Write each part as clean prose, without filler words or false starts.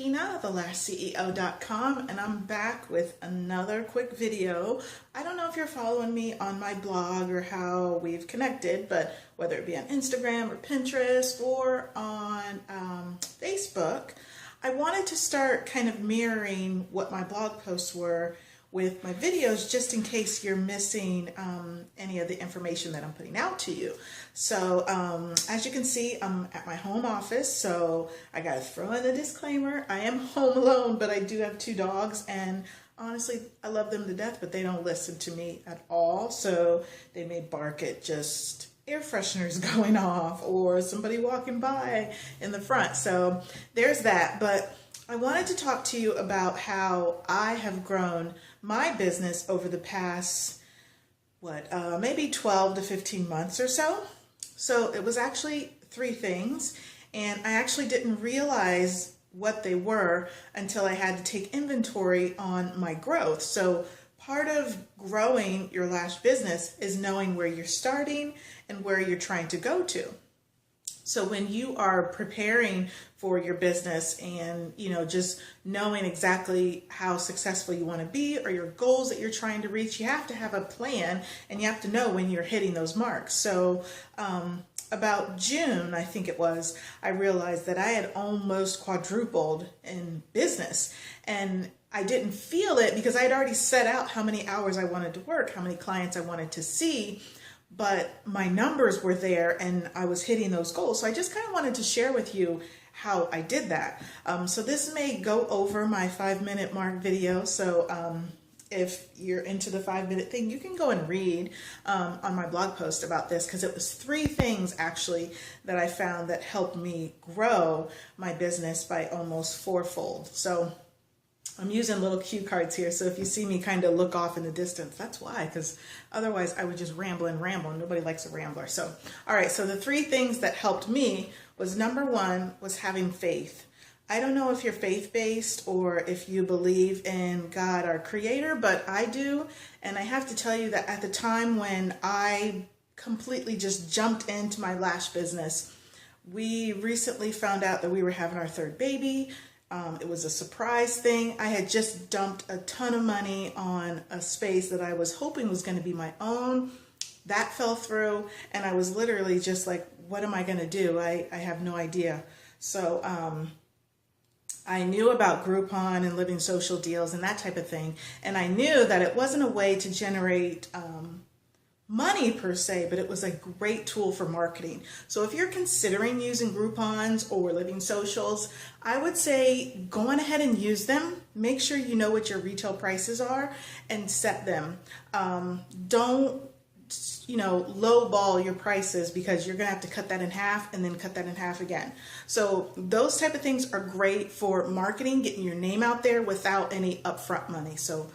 Tina, thelashceo.com, and I'm back with another quick video. I don't know if you're following me on my blog or how we've connected, but whether it be on Instagram or Pinterest or on Facebook, I wanted to start kind of mirroring what my blog posts were with my videos, just in case you're missing any of the information that I'm putting out to you. So as you can see, I'm at my home office, so I gotta throw in a disclaimer. I am home alone, but I do have 2 dogs, and honestly, I love them to death, but they don't listen to me at all. So they may bark at just air fresheners going off or somebody walking by in the front. So there's that. But I wanted to talk to you about how I have grown my business over the past, maybe 12 to 15 months or so. So it was actually 3 things, and I actually didn't realize what they were until I had to take inventory on my growth. So part of growing your lash business is knowing where you're starting and where you're trying to go to. So when you are preparing for your business and, just knowing exactly how successful you want to be or your goals that you're trying to reach, you have to have a plan and you have to know when you're hitting those marks. So about June, I think it was, I realized that I had almost quadrupled in business, and I didn't feel it because I had already set out how many hours I wanted to work, how many clients I wanted to see, but my numbers were there and I was hitting those goals. So I just kind of wanted to share with you how I did that. So this may go over my 5-minute mark video. So if you're into the 5-minute thing, you can go and read on my blog post about this, because it was 3 things actually that I found that helped me grow my business by almost 4-fold. So I'm using little cue cards here, so if you see me kind of look off in the distance, that's why, because otherwise I would just ramble and nobody likes a rambler. So, all right, so the 3 things that helped me was, number 1 was having faith. I don't know if you're faith-based or if you believe in God, our creator, but I do, and I have to tell you that at the time when I completely just jumped into my lash business, we recently found out that we were having our 3rd baby. It was a surprise thing. I had just dumped a ton of money on a space that I was hoping was going to be my own. That fell through, and I was literally just like, what am I going to do? I have no idea. So I knew about Groupon and Living Social deals and that type of thing, and I knew that it wasn't a way to generate money per se, but it was a great tool for marketing. So if you're considering using Groupons or Living Socials, I would say go on ahead and use them. Make sure you know what your retail prices are and set them. Don't lowball your prices, because you're gonna have to cut that in half and then cut that in half again. So those type of things are great for marketing, getting your name out there without any upfront money. So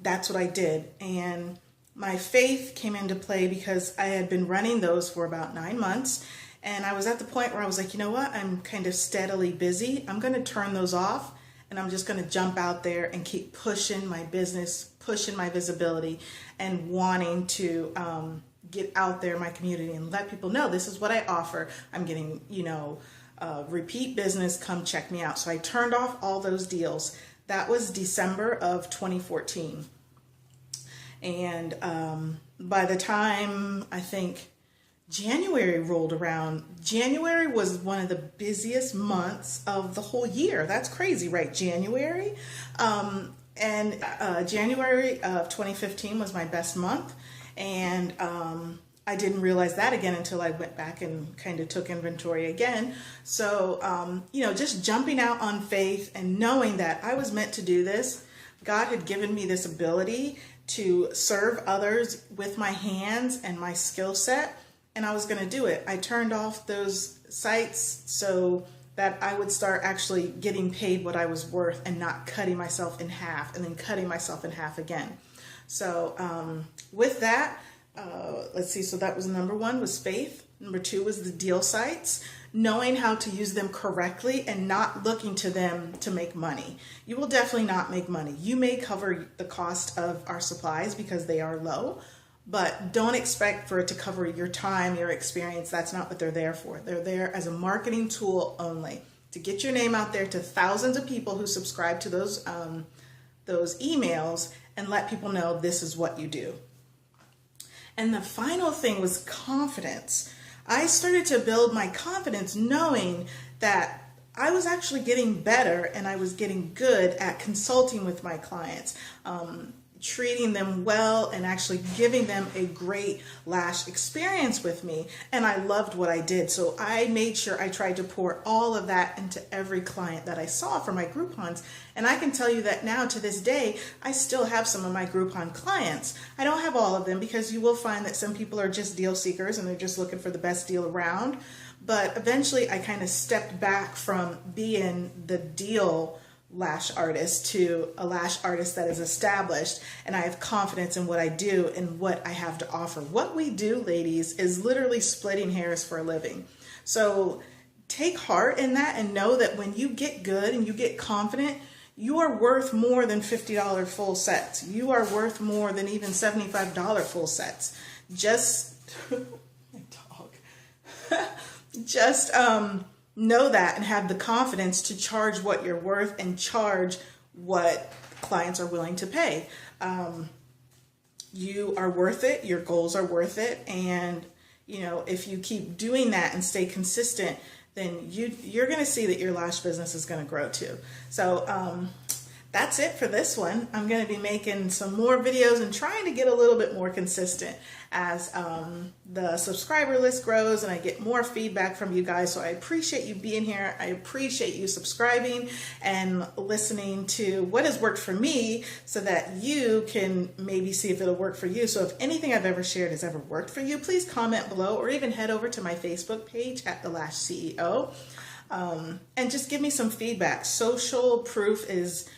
that's what I did. And my faith came into play because I had been running those for about 9 months, and I was at the point where I was like, you know what, I'm kind of steadily busy. I'm going to turn those off, and I'm just going to jump out there and keep pushing my business, pushing my visibility, and wanting to get out there in my community and let people know this is what I offer. I'm getting, repeat business. Come check me out. So I turned off all those deals. That was December of 2014. And by the time I think January rolled around, January was one of the busiest months of the whole year. That's crazy, right? January. January of 2015 was my best month. And I didn't realize that again until I went back and kind of took inventory again. So, just jumping out on faith and knowing that I was meant to do this. God had given me this ability to serve others with my hands and my skill set, and I was going to do it. I turned off those sites so that I would start actually getting paid what I was worth and not cutting myself in half and then cutting myself in half again. So with that, let's see, so that was number 1 was faith. Number 2 was the deal sites, knowing how to use them correctly and not looking to them to make money. You will definitely not make money. You may cover the cost of our supplies because they are low, but don't expect for it to cover your time, your experience. That's not what they're there for. They're there as a marketing tool only, to get your name out there to thousands of people who subscribe to those emails and let people know this is what you do. And the final thing was confidence. I started to build my confidence knowing that I was actually getting better and I was getting good at consulting with my clients, treating them well and actually giving them a great lash experience with me. And I loved what I did. So I made sure I tried to pour all of that into every client that I saw for my Groupons. And I can tell you that now to this day, I still have some of my Groupon clients. I don't have all of them because you will find that some people are just deal seekers and they're just looking for the best deal around. But eventually I kind of stepped back from being the deal lash artist to a lash artist that is established, and I have confidence in what I do and what I have to offer. What we do, ladies, is literally splitting hairs for a living. So take heart in that and know that when you get good and you get confident, you are worth more than $50 full sets. You are worth more than even $75 full sets. My dog. Just know that and have the confidence to charge what you're worth and charge what clients are willing to pay. You are worth it. Your goals are worth it. And, you know, if you keep doing that and stay consistent, then you're going to see that your lash business is going to grow too. So that's it for this one. I'm going to be making some more videos and trying to get a little bit more consistent as the subscriber list grows and I get more feedback from you guys. So I appreciate you being here. I appreciate you subscribing and listening to what has worked for me so that you can maybe see if it'll work for you. So if anything I've ever shared has ever worked for you, please comment below or even head over to my Facebook page at The Lash CEO and just give me some feedback. Social proof is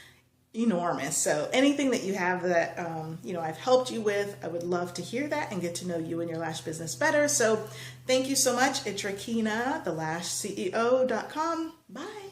enormous. So anything that you have that, you know, I've helped you with, I would love to hear that and get to know you and your lash business better. So thank you so much. It's Rakina, thelashceo.com. Bye.